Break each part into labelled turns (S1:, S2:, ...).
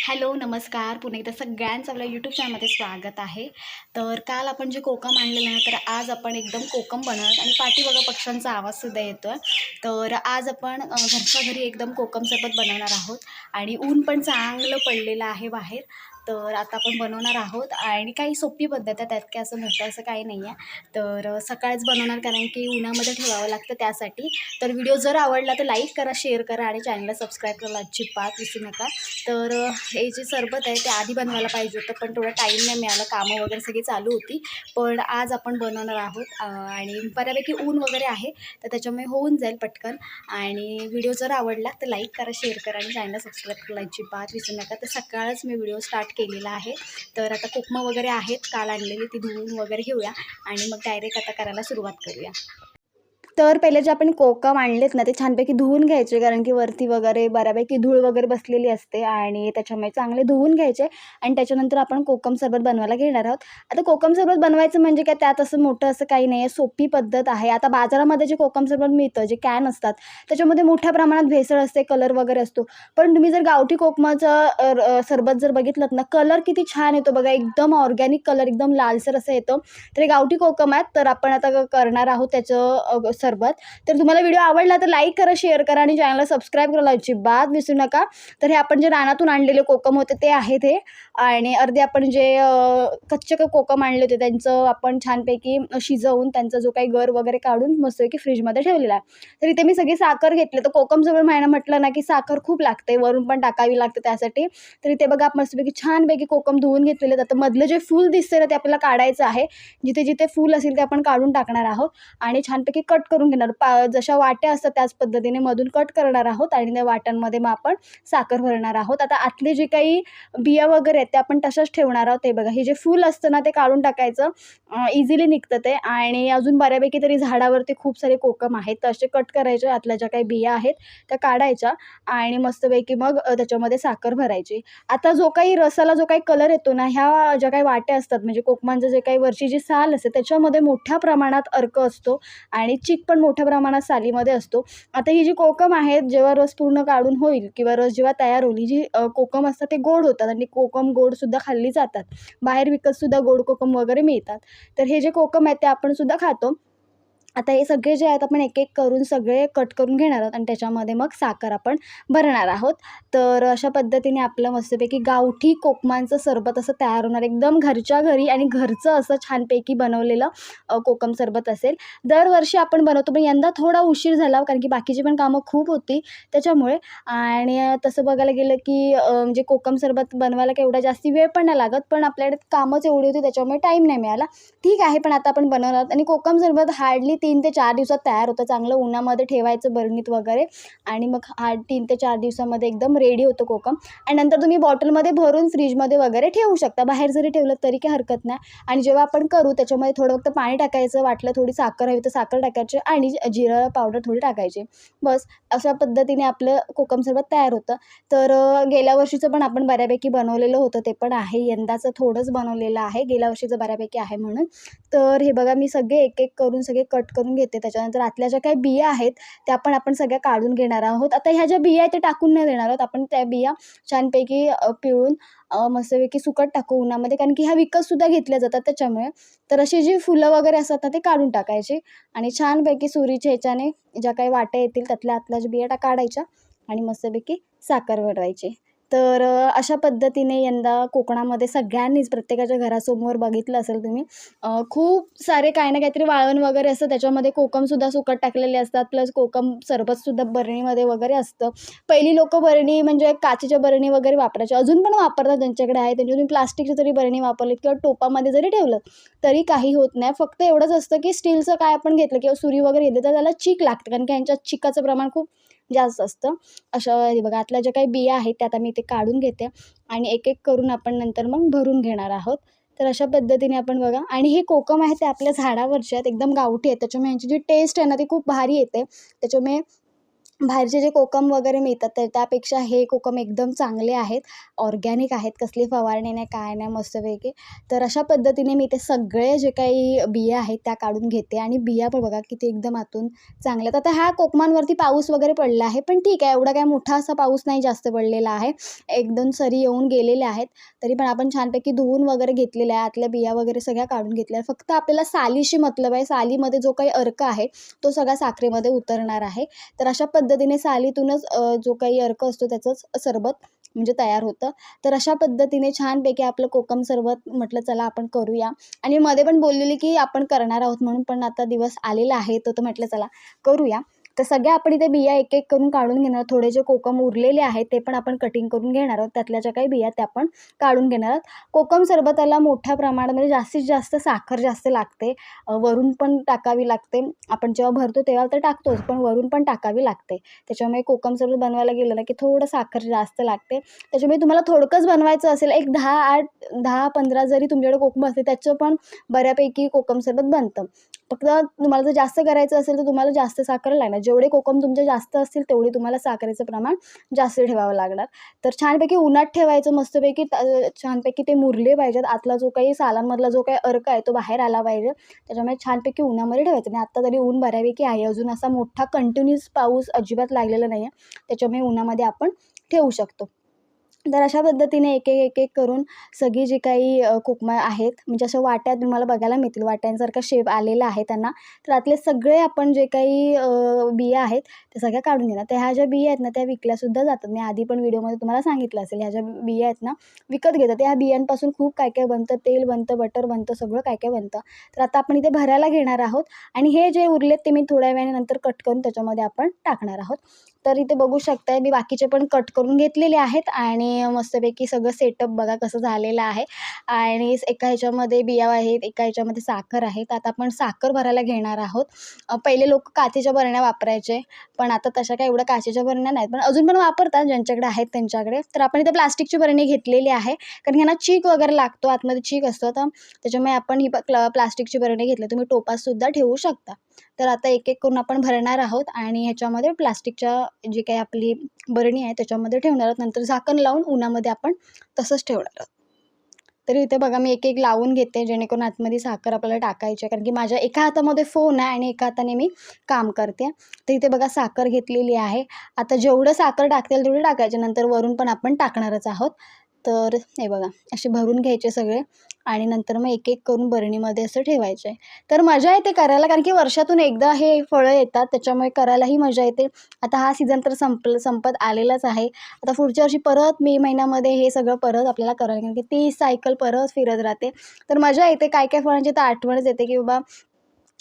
S1: Hello, नमस्कार. पुन्हा एकदा सगळ्यांचं आपल्या यूट्यूब चॅनलमध्ये स्वागत आहे. तर काल आपण जे कोकम आणलेलं ना, तर आज आपण एकदम कोकम बनवत आणि पाठी बघा पक्ष्यांचा आवाजसुद्धा येतो आहे. तर आज आपण घरच्या घरी एकदम कोकम सरबत बनवणार आहोत आणि ऊन पण चांगलं पडलेलं आहे बाहेर. तर आता आपण बनवणार आहोत आणि काही सोपी पद्धत आहे, त्यात काय असं मोठं असं काही नाही आहे. तर सकाळीच बनवणार कारण की उन्हामध्ये ठेवावं लागतं त्यासाठी. तर व्हिडिओ जर आवडला तर लाईक करा, शेअर करा आणि चॅनलला सबस्क्राईब करायला अजिबात विसरू नका. तर हे जे सरबत आहे ते आधी बनवायला पाहिजे होतं, पण थोडा टाईम नाही मिळाला, कामं वगैरे सगळी चालू होती. पण आज आपण बनवणार आहोत आणि बऱ्यापैकी ऊन वगैरे आहे, तर त्याच्यामुळे होऊन जाईल पटकन. आणि व्हिडिओ जर आवडला तर लाईक करा, शेअर करा आणि चॅनलला सबस्क्राईब करायला अजिबात विसरू नका. तर सकाळच मी व्हिडिओ स्टार्ट केलेला आहे. तर आता कोकमं वगैरे आहेत काल आणलेली, ती धुवून वगैरे घेऊया आणि मग डायरेक्ट आता करायला सुरुवात करूया. तर पहिले जे आपण कोकम आणलेत ना, ते छानपैकी धुवून घ्यायचे, कारण की वरती वगैरे बऱ्यापैकी धूळ वगैरे बसलेली असते आणि त्याच्यामुळे चांगले धुवून घ्यायचे आणि त्याच्यानंतर आपण कोकम सरबत बनवायला घेणार आहोत. आता कोकम सरबत बनवायचं म्हणजे काय, त्यात असं मोठं असं काही नाही आहे, सोपी पद्धत आहे. आता बाजारामध्ये जे कोकम सरबत मिळतं, जे कॅन असतात, त्याच्यामध्ये मोठ्या प्रमाणात भेसळ असते, कलर वगैरे असतो. पण तुम्ही जर गावठी कोकमाचं सरबत जर बघितलंत ना, कलर किती छान येतो बघा, एकदम ऑर्गॅनिक कलर, एकदम लालसर असं येतो. तर हे गावठी कोकम आहेत, तर आपण आता करणार आहोत त्याचं सरबत. तर तुम्हाला व्हिडिओ आवडला तर लाईक करा, शेअर करा आणि चॅनलला सबस्क्राईब करायला अजिबात विसरू नका. तर हे आपण जे रानातून आणलेले कोकम होते ते आहेत हे, आणि अर्धे आपण जे कच्चे कोकम आणले होते त्यांचं आपण छानपैकी शिजवून त्यांचा जो काही गर वगैरे काढून मस्तपैकी फ्रीजमध्ये ठेवलेला आहे. तर इथे मी सगळी साखर घेतली. तर कोकम सरबत म्हटलं ना की साखर खूप लागते, वरून पण टाकावी लागते त्यासाठी. तर इथे बघा मस्तपैकी छानपैकी कोकम धुवून घेतलेले आहेत. आता मधलं जे फूल दिसते ना ते आपल्याला काढायचं आहे. जिथे जिथे फूल असेल ते आपण काढून टाकणार आहोत आणि छानपैकी कट करून घेणार. जशा वाट्या असतात त्याच पद्धतीने मधून कट करणार आहोत आणि त्या वाट्यांमध्ये मग आपण साखर भरणार आहोत. आता आतले जे काही बिया वगैरे आहेत ते आपण तशाच ठेवणार आहोत. ते बघा, हे जे फूल असतं ना ते काढून टाकायचं, इझिली निघतं ते. आणि अजून बऱ्यापैकी तरी झाडावरती खूप सारे कोकम आहेत, तर असे कट करायचे. आतल्या ज्या काही बिया आहेत त्या काढायच्या आणि मस्तपैकी मग त्याच्यामध्ये साखर भरायची. आता जो काही रसाला जो काही कलर येतो ना, ह्या ज्या काही वाट्या असतात म्हणजे कोकमांचं जे काही वरची जी साल असते त्याच्यामध्ये मोठ्या प्रमाणात अर्क असतो आणि चिक पण मोठ्या प्रमाणात सालीमध्ये असतो. आता ही जी कोकम आहेत, जेव्हा रस पूर्ण काढून होईल किंवा रस जेव्हा तयार होईल, ही जी कोकम असतात ते गोड होतात आणि कोकम गोडसुद्धा खाल्ली जातात. बाहेर विकतसुद्धा गोड कोकम वगैरे मिळतात. तर हे जे कोकम आहेत ते आपण सुद्धा खातो. आता हे सगळे जे आहेत आपण एक-एक करून सगळे कट करून घेणार आहोत आणि त्याच्यामध्ये मग साखर आपण भरणार आहोत. तर अशा पद्धतीने आपलं मस्तपैकी गावठी कोकमांचं सरबत असं तयार होणार. एकदम घरच्या घरी आणि घरचं असं छानपैकी बनवलेलं कोकम सरबत असेल. दरवर्षी आपण बनवतो, पण यंदा थोडा उशीर झाला कारण की बाकीची पण कामं खूप होती त्याच्यामुळे. आणि तसं बघायला गेलं की म्हणजे कोकम सरबत बनवायला काही एवढा जास्ती वेळ पण नाही लागत, पण आपल्याकडे कामच एवढी होती त्याच्यामुळे टाईम नाही मिळाला. ठीक आहे, पण आता आपण बनवणार आहोत आणि कोकम सरबत हार्डली 3 ते 4 दिवसात तयार होतं. चांगलं उन्हामध्ये ठेवायचं बरणीत वगैरे आणि मग 3 ते 4 दिवसामध्ये एकदम रेडी होतं कोकम. आणि नंतर तुम्ही बॉटलमध्ये भरून फ्रीजमध्ये वगैरे ठेवू शकता. बाहेर जरी ठेवलं तरी काही हरकत नाही. आणि जेव्हा आपण करू त्याच्यामध्ये थोडं फक्त पाणी टाकायचं, वाटलं थोडी साखर हवी तर साखर टाकायची आणि जिरा पावडर थोडी टाकायची. बस अशा पद्धतीने आपलं कोकम सरबत तयार होतं. तर गेल्या वर्षीचं पण आपण बऱ्यापैकी बनवलेलं होतं, ते पण आहे. यंदाचं थोडंच बनवलेलं आहे, गेल्या वर्षीचं बऱ्यापैकी आहे म्हणून. तर हे बघा, मी सगळे एक-एक करून सगळे कट करून घेते. त्याच्यानंतर आतल्या ज्या काही बिया आहेत त्या पण आपण सगळ्या काढून घेणार आहोत. आता ह्या ज्या बिया आहेत त्या टाकून नाही देणार आहोत. आपण त्या बिया छानपैकी पिळून मस्तपैकी सुकट टाकू उन्हामध्ये, कारण की ह्या विकतसुद्धा घेतल्या जातात त्याच्यामुळे. तर अशी जी फुलं वगैरे असतात ना ते काढून टाकायची आणि छानपैकी सुरीच्या ह्याच्याने ज्या काही वाट्या येतील त्यातल्या आतल्या ज्या बिया काढायच्या आणि मस्तपैकी साखर भरवायची. तर अशा पद्धतीने यंदा कोकणामध्ये सगळ्यांनीच प्रत्येकाच्या घरासमोर बघितलं असेल तुम्ही, खूप सारे काही ना काहीतरी वाळवण वगैरे असतं, त्याच्यामध्ये कोकमसुद्धा सुकट टाकलेले असतात, प्लस कोकम सरबतसुद्धा बरणीमध्ये वगैरे असतं. पहिली लोकं बरणी म्हणजे काचेच्या बरणी वगैरे वापरायच्या, अजून पण वापरतात ज्यांच्याकडे आहे त्यांनी. तुम्ही प्लास्टिकची जरी बरणी वापरलीत किंवा टोपामध्ये जरी ठेवलं तरी काही होत नाही. फक्त एवढंच असतं की स्टीलचं काय आपण घेतलं किंवा सुरी वगैरे घेतली तर त्याला चीक लागतं, कारण की ह्यांच्यात चिकाचं प्रमाण खूप जास्त असतं. अशा हे बघा, आतल्या ज्या काही बिया आहेत त्या आता मी ते काढून घेते आणि एक-एक करून आपण नंतर मग भरून घेणार आहोत. तर अशा पद्धतीने आपण बघा, आणि हे कोकम आहे ते आपल्या झाडावरचे आहेत, एकदम गावठी आहेत. त्याच्यामुळे यांची जी टेस्ट आहे ना ती खूप भारी येते. त्याच्यामुळे बाहेरचे जे कोकम वगैरे मिळतात तर त्यापेक्षा हे कोकम एकदम चांगले आहेत, ऑर्गॅनिक आहेत, कसली फवारणी नाही काय नाही मस्तपैकी. तर अशा पद्धतीने मी ते सगळे जे काही बिया आहेत त्या काढून घेते आणि बिया पण बघा किती एकदम आतून चांगल्या आहेत. आता ह्या कोकमांवरती पाऊस वगैरे पडला आहे, पण ठीक आहे एवढा काय मोठा असा पाऊस नाही जास्त पडलेला आहे. 1-2 सरी येऊन गेलेल्या आहेत. तरी पण आपण छानपैकी धुवून वगैरे घेतलेल्या आहे. आतल्या बिया वगैरे सगळ्या काढून घेतल्या. फक्त आपल्याला सालीशी मतलब आहे. सालीमध्ये जो काही अर्क आहे, तो सगळा साखरेमध्ये उतरणार आहे. तर अशा पद्धतीने सालीतूनच जो काही अर्क असतो त्याचंच सरबत म्हणजे तयार होतं. तर अशा पद्धतीने छानपैकी आपलं कोकम सरबत म्हटलं चला आपण करूया आणि मध्ये पण बोललेली की आपण करणार आहोत म्हणून, पण आता दिवस आलेला आहे तर म्हटलं चला करूया. तर सगळ्या आपण इथे बिया एक-एक करून काढून घेणार. थोडे जे कोकम उरलेले आहेत ते पण आपण कटिंग करून घेणार आहोत. त्यातल्या ज्या काही बिया त्या पण काढून घेणार आहोत. कोकम सरबताला मोठ्या प्रमाणामध्ये जास्तीत जास्त साखर जास्त लागते. वरून पण टाकावी लागते. आपण जेव्हा भरतो तेव्हा तर टाकतोच, पण वरून पण टाकावी लागते. त्याच्यामुळे कोकम सरबत बनवायला गेलं ना, की थोडं साखर जास्त लागते. त्याच्यामुळे तुम्हाला थोडकंच बनवायचं असेल, एक 10-15 जरी तुमच्याकडे कोकम असते, त्याचं पण बऱ्यापैकी कोकम सरबत बनतं. फक्त तुम्हाला जर जास्त करायचं असेल, तर तुम्हाला जास्त साखर लागणार. जेवढे कोकम तुमचे जास्त असतील, तेवढे तुम्हाला साखरेचं प्रमाण जास्त ठेवावं लागणार. तर छानपैकी उन्हात ठेवायचं मस्तपैकी छानपैकी ते मुरले पाहिजेत. आतला जो काही सालांमधला जो काही अर्क आहे, तो बाहेर आला पाहिजे. त्याच्यामुळे छानपैकी उन्हामध्ये ठेवायचं आणि आत्ता तरी ऊन बऱ्यापैकी आहे. अजून असा मोठा कंटिन्यूअस पाऊस अजिबात लागलेला नाही आहे. त्याच्यामुळे उन्हामध्ये आपण ठेवू शकतो. तर अशा पद्धतीने एक-एक करून सगळी जी काही कोकमं आहेत, म्हणजे अशा वाट्या तुम्हाला बघायला मिळतील. वाट्यांसारखा शेप आलेला आहे त्यांना. तर त्यातले सगळे आपण जे काही बिया आहेत, त्या सगळ्या काढून घेणार. तर ह्या ज्या बिया आहेत ना, त्या विकल्यासुद्धा जातात. मी आधी पण व्हिडिओमध्ये तुम्हाला सांगितलं असेल, ह्या ज्या बिया आहेत ना, विकत घेतात. त्या बियांपासून खूप काय-काय बनतं. तेल बनतं, बटर बनतं, सगळं काय-काय बनतं. तर आता आपण इथे भरायला घेणार आहोत आणि हे जे उरलेत ते मी थोड्या वेळाने नंतर कट करून त्याच्यामध्ये आपण टाकणार आहोत. तर इथे बघू शकताय मी बाकीचे पण कट करून घेतलेले आहेत आणि मस्तपैकी सगळं सेटअप बघा कसं झालेलं आहे आणि एका ह्याच्यामध्ये बिया आहेत, एका ह्याच्यामध्ये साखर आहे. तर आता आपण साखर भरायला घेणार आहोत. पहिले लोक काचेच्या बरण्या वापरायचे, पण आता तशा काही एवढ्या काचेच्या बरण्या नाहीत. पण अजून पण वापरतात ज्यांच्याकडे आहेत त्यांच्याकडे. तर आपण इथे प्लास्टिकची बरणी घेतलेली आहे, कारण ह्यांना चीक वगैरे लागतो, आतमध्ये चीक असतो. तर त्याच्यामुळे आपण ही प्लास्टिकची बरणी घेतली. तुम्ही टोपातसुद्धा ठेवू शकता. तर आता एक-एक करून आपण भरणार आहोत आणि ह्याच्यामध्ये प्लास्टिकच्या जी काही आपली बरणी आहे त्याच्यामध्ये ठेवणार आहोत. नंतर झाकण लावून उन्हामध्ये आपण तसंच ठेवणार आहोत. तर इथे बघा मी एक-एक लावून घेते जेणेकरून आतमध्ये साखर आपल्याला टाकायची आहे. कारण की माझ्या एका हातामध्ये फोन आहे आणि एका हाताने मी काम करते. तर इथे बघा साखर घेतलेली आहे. आता जेवढं साखर टाकता येईल तेवढी टाकायची. नंतर वरून पण आपण टाकणारच आहोत. तर हे बघा असे भरून घ्यायचे सगळे आणि नंतर मग एक-एक करून बरणीमध्ये असं ठेवायचं आहे. तर मजा येते करायला कारण की वर्षातून एकदा हे फळं येतात त्याच्यामुळे करायलाही मजा येते. आता हा सीझन तर संपत आलेलाच आहे. आता पुढच्या वर्षी परत मे महिन्यामध्ये हे सगळं परत आपल्याला करायला कारण की ती सायकल परत फिरत राहते. तर मजा येते. काय-काय फळांची तर आठवणच येते की बाबा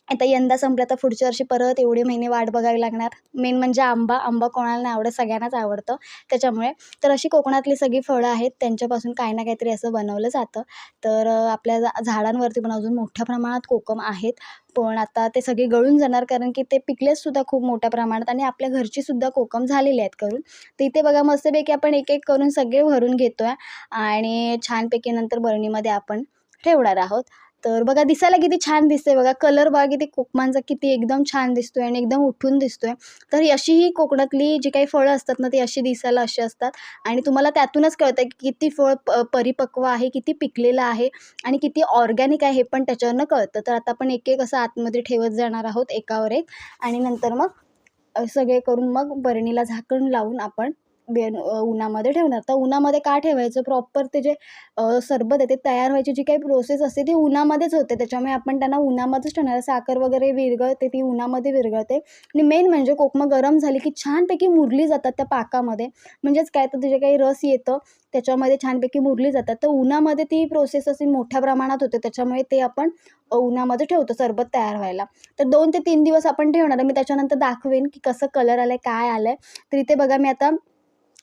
S1: आता यंदा संपलं तर पुढच्या वर्षी परत एवढे महिने वाट बघावी लागणार. मेन म्हणजे आंबा. आंबा कोणाला नाही आवडत, सगळ्यांनाच आवडतं त्याच्यामुळे. तर अशी कोकणातली सगळी फळं आहेत त्यांच्यापासून काही ना काहीतरी असं बनवलं जातं. तर आपल्या झाडांवरती पण अजून मोठ्या प्रमाणात कोकम आहेत. पण आता ते सगळे गळून जाणार कारण की ते पिकलेसुद्धा खूप मोठ्या प्रमाणात आणि आपल्या घरचीसुद्धा कोकम झालेली आहेत करून. तर इथे बघा मस्तपैकी आपण एक-एक करून सगळे भरून घेतोय आणि छानपैकी नंतर बरणीमध्ये आपण ठेवणार आहोत. तर बघा दिसायला किती छान दिसतंय बघा. कलर बघा किती कोकमांचा किती एकदम छान दिसतोय आणि एकदम उठून दिसतोय. तर अशी ही कोकणातली जी काही फळं असतात ना, ती अशी दिसायला अशी असतात आणि तुम्हाला त्यातूनच कळतं की किती फळ परिपक्व आहे, किती पिकलेलं आहे आणि किती ऑर्गॅनिक आहे हे पण त्याच्यावरनं कळतं. तर आता आपण एक-एक असं आतमध्ये ठेवत जाणार आहोत एकावर एक आणि नंतर मग सगळे करून मग बरणीला झाकण लावून आपण उन्हामध्ये ठेवणार. तर उन्हामध्ये का ठेवायचं? प्रॉपर ते जे सरबत आहे ते तयार व्हायची जी काही प्रोसेस असते ती उन्हामध्येच होते. त्याच्यामुळे आपण त्यांना उन्हामध्येच ठेवणार. साखर वगैरे विरघळते ती उन्हामध्ये विरघळते आणि मेन म्हणजे कोकमं गरम झाली की छानपैकी मुरली जातात त्या पाकामध्ये. म्हणजेच काय तर जे काही रस येतं त्याच्यामध्ये छानपैकी मुरली जातात. तर उन्हामध्ये ती प्रोसेस अशी मोठ्या प्रमाणात होते. त्याच्यामुळे ते आपण उन्हामध्ये ठेवतो सरबत तयार व्हायला. तर 2 ते 3 दिवस आपण ठेवणार आहे. मी त्याच्यानंतर दाखवेन की कसं कलर आलाय, काय आलंय. तर इथे बघा मी आता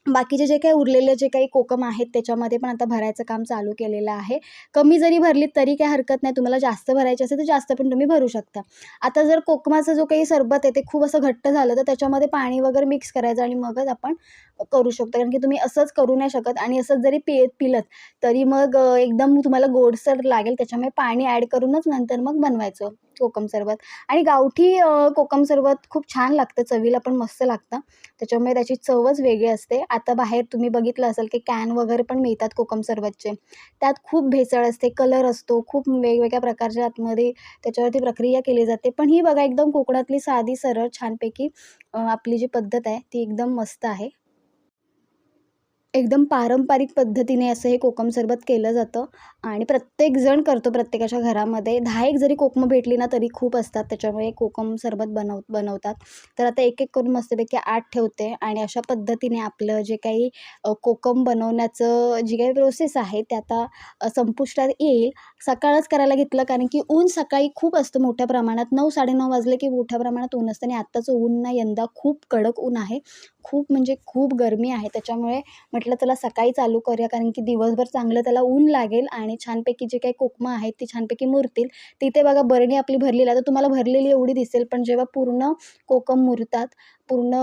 S1: बाकीचे जे काही उरलेले जे काही कोकम आहेत त्याच्यामध्ये पण आता भरायचं काम चालू केलेलं आहे. कमी जरी भरलीत तरी काही हरकत नाही. तुम्हाला जास्त भरायची असेल तर जास्त पण तुम्ही भरू शकता. आता जर कोकमाचा जो काही सरबत आहे ते खूप असं घट्ट झालं तर त्याच्यामध्ये पाणी वगैरे मिक्स करायचं आणि मगच आपण करू शकतो. कारण की तुम्ही असंच करू नाही शकत आणि असंच जरी पिलत तरी मग एकदम तुम्हाला गोडसर लागेल. त्याच्यामुळे पाणी ॲड करूनच नंतर मग बनवायचं. कोकम सरबत. आणि गावठी कोकम सरबत खूप छान लागतं, चवीला पण मस्त लागतं. त्याच्यामुळे त्याची चवच वेगळी असते. आता बाहेर तुम्ही बघितलं असेल की कॅन वगैरे पण मिळतात कोकम सरबतचे. त्यात खूप भेसळ असते, कलर असतो, खूप वेगवेगळ्या प्रकारच्या आतमध्ये त्याच्यावरती प्रक्रिया केली जाते. पण ही बघा एकदम कोकणातली साधी सरळ छानपैकी आपली जी पद्धत आहे ती एकदम मस्त आहे. एकदम पारंपरिक पद्धतीने असं हे कोकम सरबत केलं जातं आणि प्रत्येकजण करतो प्रत्येकाच्या घरामध्ये. 10-1 जरी कोकमं भेटली ना तरी खूप असतात. त्याच्यामुळे कोकम सरबत बनवतात. तर आता एक-एक करून मस्तपैकी 8 ठेवते आणि अशा पद्धतीने आपलं जे काही कोकम बनवण्याचं जी काही प्रोसेस आहे ते आता संपुष्टात येईल. सकाळच करायला घेतलं कारण की ऊन सकाळी खूप असतं मोठ्या प्रमाणात. 9-9:30 वाजले की मोठ्या प्रमाणात ऊन असतं आणि आत्ताचं ऊन ना यंदा खूप कडक ऊन आहे. खूप म्हणजे खूप गरमी आहे. त्याच्यामुळे म्हटलं चला सकाळी चालू करूया कारण की दिवसभर चांगलं त्याला ऊन लागेल आणि छानपैकी जे काही कोकमं आहेत ती छानपैकी मुरतील. तिथे बघा बरणी आपली भरलेली आहे. आता तुम्हाला भरलेली एवढी दिसेल, पण जेव्हा पूर्ण कोकम मुरतात, पूर्ण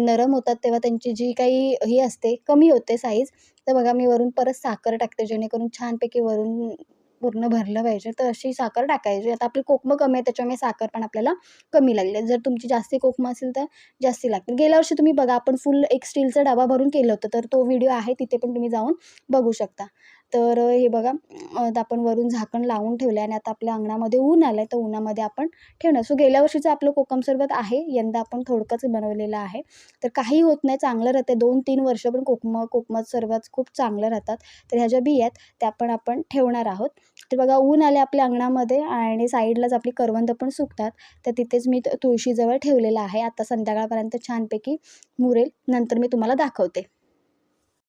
S1: नरम होतात तेव्हा त्यांची जी काही ही असते कमी होते साईज. तर बघा मी वरून परत साखर टाकते जेणेकरून छानपैकी वरून पूर्ण भरलं पाहिजे. तर अशी साखर टाकायची. आता आपली कोकमं कमी आहे त्याच्यामुळे साखर पण आपल्याला कमी लागली. जर तुमची जास्ती कोकमं असेल तर जास्ती लागतील. गेल्या वर्षी तुम्ही बघा आपण फुल एक स्टीलचा डबा भरून केलं होतं, तर तो व्हिडिओ आहे तिथे पण तुम्ही जाऊन बघू शकता. तर हे बघा आता आपण वरून झाकण लावून ठेवलं आहे आणि आता आपल्या अंगणामध्ये ऊन आलं आहे, तर उन्हामध्ये आपण ठेवणार. सो गेल्या वर्षीचं आपलं कोकम सरबत आहे, यंदा आपण थोडकंच बनवलेलं आहे. तर काही होत नाही, चांगलं राहते. 2-3 वर्ष पण कोकम सरबत खूप चांगलं राहतात. तर ह्या ज्या बिया आहेत त्या पण आपण ठेवणार आहोत. तर बघा ऊन आले आपल्या अंगणामध्ये आणि साईडलाच आपली करवंदं पण सुकतात. तर तिथेच मी तुळशीजवळ ठेवलेलं आहे. आता संध्याकाळपर्यंत छानपैकी मुरेल. नंतर मी तुम्हाला दाखवते.